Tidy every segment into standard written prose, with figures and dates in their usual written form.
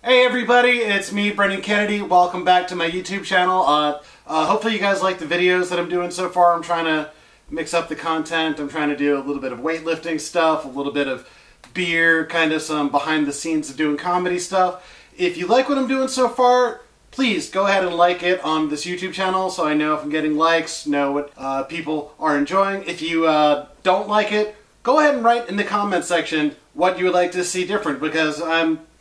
Hey everybody, it's me, Brendan Kennedy. Welcome back to my YouTube channel. Hopefully you guys like the videos that I'm doing so far. I'm trying to mix up the content. I'm trying to do a little bit of weightlifting stuff, a little bit of beer, kind of some behind the scenes of doing comedy stuff. If you like what I'm doing so far, please go ahead and like it on this YouTube channel so I know if I'm getting likes, know what people are enjoying. If you don't like it, go ahead and write in the comment section what you would like to see different, because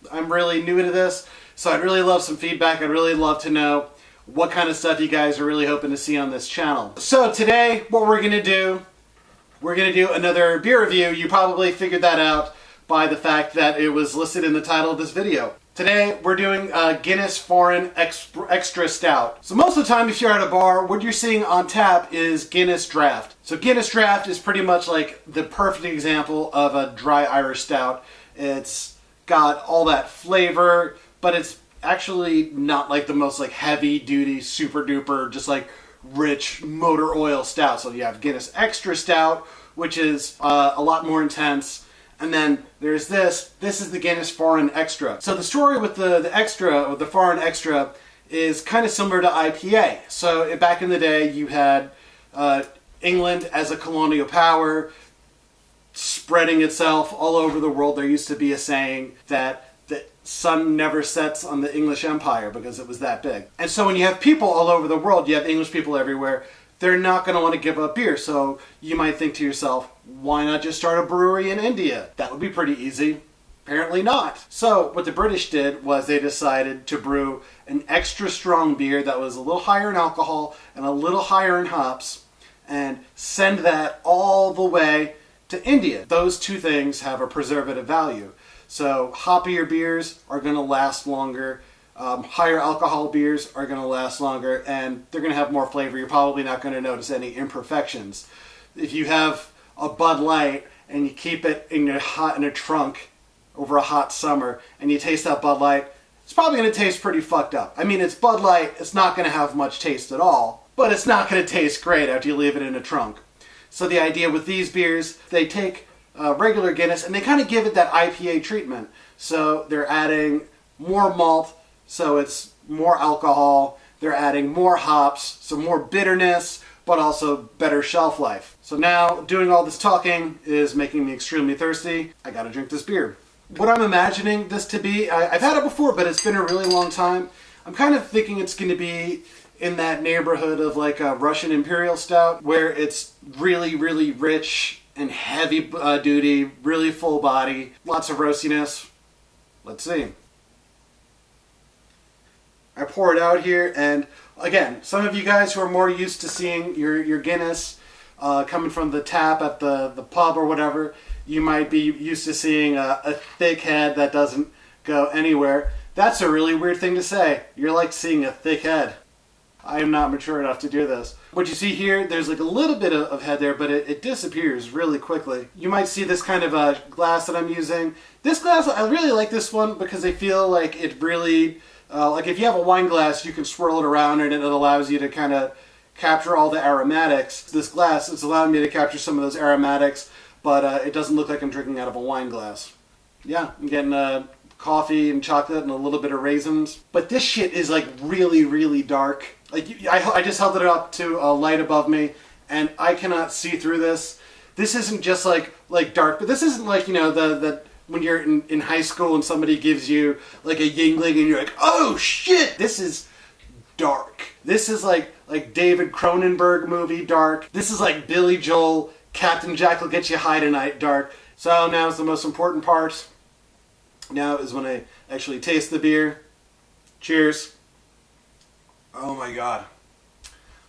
I'm really new to this, so I'd really love some feedback. I'd really love to know what kind of stuff you guys are really hoping to see on this channel. So today, what we're going to do another beer review. You probably figured that out by the fact that it was listed in the title of this video. Today, we're doing Guinness Foreign Extra Stout. So most of the time, if you're at a bar, what you're seeing on tap is Guinness Draught. So Guinness Draught is pretty much like the perfect example of a dry Irish stout. It's got all that flavor, but it's actually not like the most like heavy duty, super duper, just like rich motor oil stout. So you have Guinness Extra Stout, which is a lot more intense. And then there's this is the Guinness Foreign Extra. So the story with the extra, or the Foreign Extra, is kind of similar to IPA. So back in the day, you had England as a colonial power spreading itself all over the world. There used to be a saying that the sun never sets on the English Empire because it was that big. And so when you have people all over the world, you have English people everywhere, they're not going to want to give up beer. So you might think to yourself, why not just start a brewery in India? That would be pretty easy. Apparently not. So what the British did was they decided to brew an extra strong beer that was a little higher in alcohol and a little higher in hops, and send that all the way to India. Those two things have a preservative value. So hoppier beers are going to last longer. Higher alcohol beers are going to last longer, and they're going to have more flavor. You're probably not going to notice any imperfections. If you have a Bud Light and you keep it in a trunk over a hot summer, and you taste that Bud Light, it's probably going to taste pretty fucked up. I mean, it's Bud Light. It's not going to have much taste at all, but it's not going to taste great after you leave it in a trunk. So the idea with these beers, they take regular Guinness and they kind of give it that IPA treatment. So they're adding more malt, so it's more alcohol. They're adding more hops, so more bitterness, but also better shelf life. So now doing all this talking is making me extremely thirsty. I gotta drink this beer. What I'm imagining this to be, I've had it before, but it's been a really long time. I'm kind of thinking it's going to be in that neighborhood of like a Russian Imperial Stout, where it's really, really rich and heavy duty, really full body, lots of roastiness. Let's see. I pour it out here, and again, some of you guys who are more used to seeing your Guinness coming from the tap at the pub or whatever, you might be used to seeing a thick head that doesn't go anywhere. That's a really weird thing to say. You're like seeing a thick head. I am not mature enough to do this. What you see here, there's like a little bit of head there, but it disappears really quickly. You might see this kind of a glass that I'm using. This glass, I really like this one because I feel like it really, like if you have a wine glass, you can swirl it around and it allows you to kind of capture all the aromatics. This glass, it's allowing me to capture some of those aromatics, but it doesn't look like I'm drinking out of a wine glass. Yeah, I'm getting coffee and chocolate and a little bit of raisins. But this shit is like really, really dark. Like I just held it up to a light above me, and I cannot see through this. This isn't just like dark, but this isn't like, you know, the when you're in high school and somebody gives you like a Yingling and you're like, oh shit, this is dark. This is like David Cronenberg movie dark. This is like Billy Joel, Captain Jack will get you high tonight dark. So now is the most important part. Now is when I actually taste the beer. Cheers. Oh my god.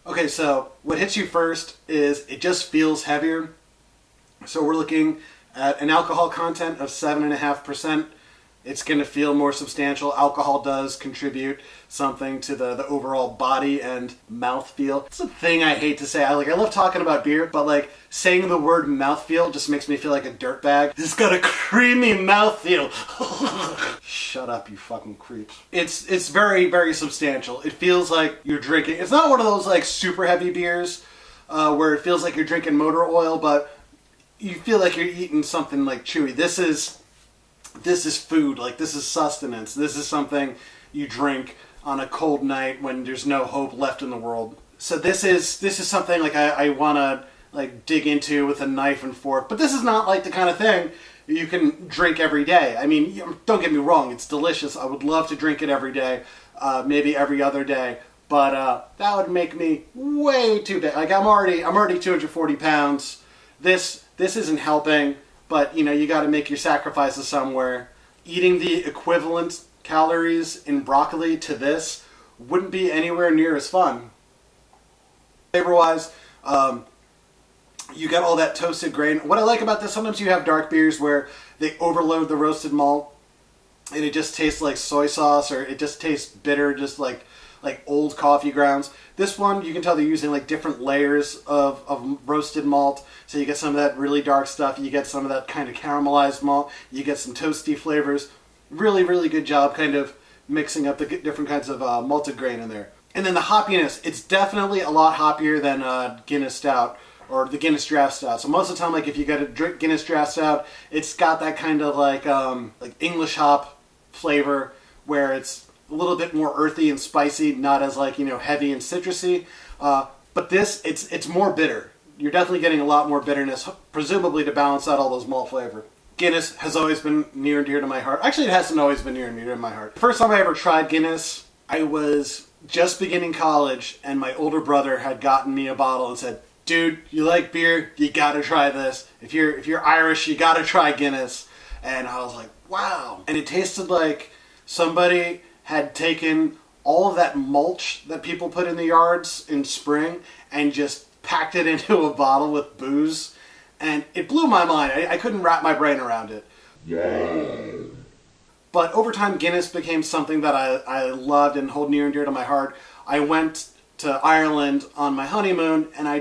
Okay, so what hits you first is it just feels heavier. So we're looking at an alcohol content of 7.5%. It's going to feel more substantial. Alcohol does contribute something to the overall body and mouthfeel. It's a thing I hate to say. I love talking about beer, but like saying the word mouthfeel just makes me feel like a dirtbag. It's got a creamy mouthfeel. Shut up, you fucking creeps. It's very, very substantial. It feels like you're drinking. It's not one of those like super heavy beers where it feels like you're drinking motor oil, but you feel like you're eating something like chewy. This is this is food, like this is sustenance. This is something you drink on a cold night when there's no hope left in the world. So this is something like I want to like dig into with a knife and fork. But this is not like the kind of thing you can drink every day. I mean, don't get me wrong, it's delicious. I would love to drink it every day, maybe every other day. But that would make me way too big. Like I'm already 240 pounds. This isn't helping. But you know, you got to make your sacrifices somewhere. Eating the equivalent calories in broccoli to this wouldn't be anywhere near as fun. Flavor-wise, you get all that toasted grain. What I like about this, sometimes you have dark beers where they overload the roasted malt and it just tastes like soy sauce, or it just tastes bitter, just like old coffee grounds. This one, you can tell they're using like different layers of roasted malt. So you get some of that really dark stuff, you get some of that kind of caramelized malt, you get some toasty flavors. Really, really good job kind of mixing up the different kinds of malted grain in there. And then the hoppiness, it's definitely a lot hoppier than Guinness Stout or the Guinness Draught Stout. So most of the time, like if you get a Guinness Draught Stout, it's got that kind of like English hop flavor where it's a little bit more earthy and spicy, not as like, you know, heavy and citrusy. But this, it's more bitter. You're definitely getting a lot more bitterness, presumably to balance out all those malt flavor. Guinness has always been near and dear to my heart. Actually, it hasn't always been near and dear to my heart. The first time I ever tried Guinness, I was just beginning college, and my older brother had gotten me a bottle and said, "Dude, you like beer? You gotta try this. If you're Irish, you gotta try Guinness." And I was like, wow. And it tasted like somebody had taken all of that mulch that people put in the yards in spring and just packed it into a bottle with booze. And it blew my mind. I couldn't wrap my brain around it. Yeah. But over time, Guinness became something that I loved and hold near and dear to my heart. I went to Ireland on my honeymoon and I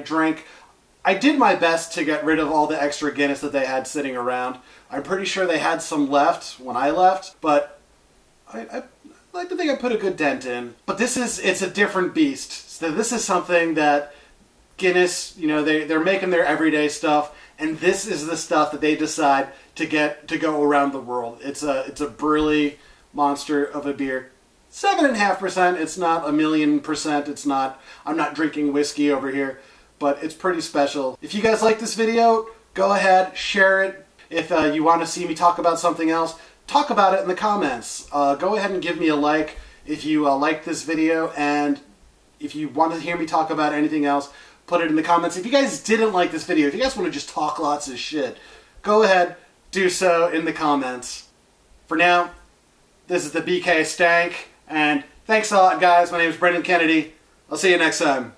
did my best to get rid of all the extra Guinness that they had sitting around. I'm pretty sure they had some left when I left, but I like to think I put a good dent in. But it's a different beast. So this is something that Guinness, you know, they're making their everyday stuff, and this is the stuff that they decide to go around the world. It's a burly monster of a beer. 7.5%. It's not 1,000,000%. It's not. I'm not drinking whiskey over here, but it's pretty special. If you guys like this video, go ahead, share it. If you want to see me talk about something else, talk about it in the comments. Go ahead and give me a like if you like this video, and if you want to hear me talk about anything else, put it in the comments. If you guys didn't like this video, if you guys want to just talk lots of shit, go ahead, do so in the comments. For now, this is the BK Stank, and thanks a lot, guys. My name is Brendan Kennedy. I'll see you next time.